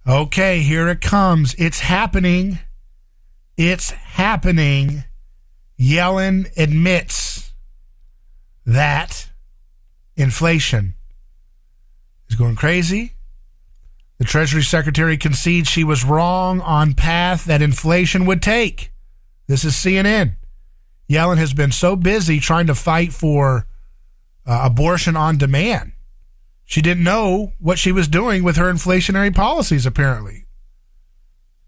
Okay, here it comes. It's happening. It's happening. Yellen admits that inflation is going crazy. The Treasury Secretary concedes she was wrong on path that inflation would take. This is CNN. Yellen has been so busy trying to fight for abortion on demand. She didn't know what she was doing with her inflationary policies, apparently.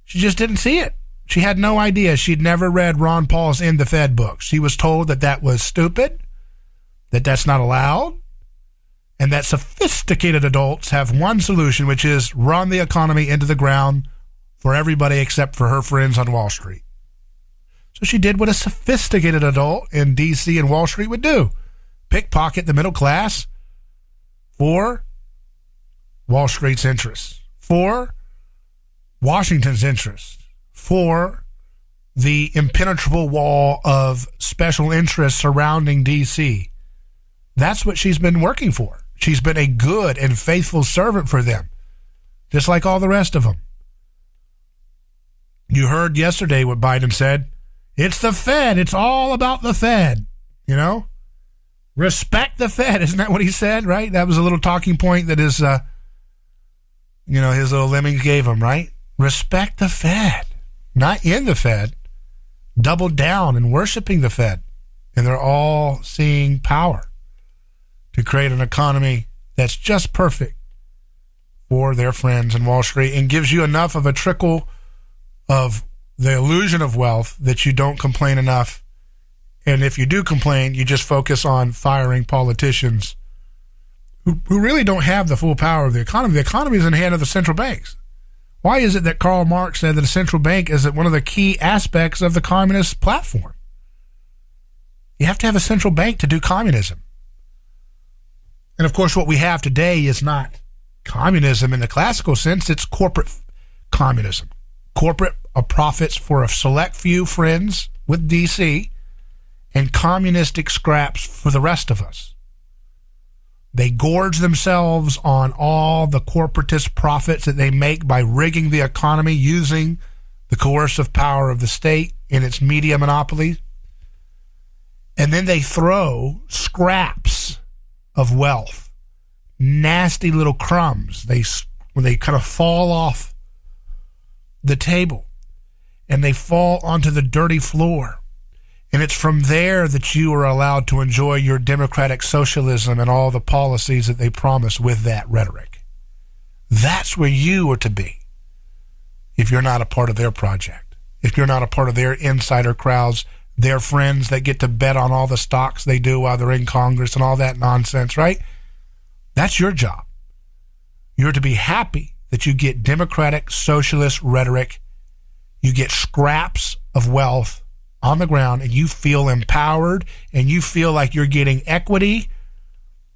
She just didn't see it. She had no idea. She'd never read Ron Paul's In the Fed book. She was told that that was stupid, that that's not allowed, and that sophisticated adults have one solution, which is run the economy into the ground for everybody except for her friends on Wall Street. So she did what a sophisticated adult in D.C. and Wall Street would do. Pickpocket the middle class for Wall Street's interests, for Washington's interests, for the impenetrable wall of special interests surrounding D.C. That's what she's been working for. She's been a good and faithful servant for them, just like all the rest of them. You heard yesterday what Biden said. It's the Fed. It's all about the Fed. You know? Respect the Fed. Isn't that what he said, right? That was a little talking point that his little lemmings gave him, right? Respect the Fed. Not in the Fed. Double down and worshiping the Fed. And they're all seeing power to create an economy that's just perfect for their friends in Wall Street and gives you enough of a trickle of the illusion of wealth that you don't complain enough. And if you do complain, you just focus on firing politicians who really don't have the full power of the economy. The economy is in the hand of the central banks. Why is it that Karl Marx said that a central bank is one of the key aspects of the communist platform? You have to have a central bank to do communism. And of course, what we have today is not communism in the classical sense. It's corporate communism. Corporate profits for a select few friends with DC and communistic scraps for the rest of us. They gorge themselves on all the corporatist profits that they make by rigging the economy using the coercive power of the state in its media monopoly. And then they throw scraps of wealth, nasty little crumbs. When they kind of fall off the table and they fall onto the dirty floor. And it's from there that you are allowed to enjoy your democratic socialism and all the policies that they promise with that rhetoric. That's where you are to be if you're not a part of their project, if you're not a part of their insider crowds, their friends that get to bet on all the stocks they do while they're in Congress and all that nonsense, right? That's your job. You're to be happy that you get democratic socialist rhetoric, you get scraps of wealth on the ground, and you feel empowered and you feel like you're getting equity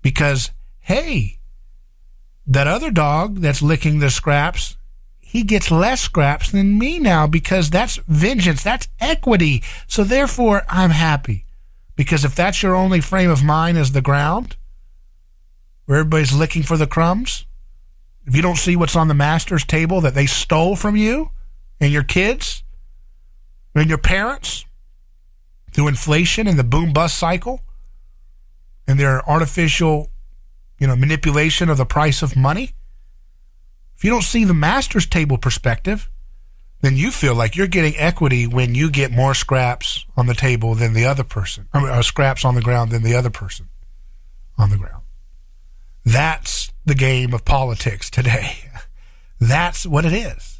because, hey, that other dog that's licking the scraps, he gets less scraps than me now because that's vengeance, that's equity. So therefore, I'm happy. Because if that's your only frame of mind is the ground, where everybody's licking for the crumbs, if you don't see what's on the master's table that they stole from you and your kids and your parents, through inflation and the boom-bust cycle and their artificial, manipulation of the price of money, if you don't see the master's table perspective, then you feel like you're getting equity when you get more scraps on the table than the other person, or scraps on the ground than the other person on the ground. That's the game of politics today. That's what it is.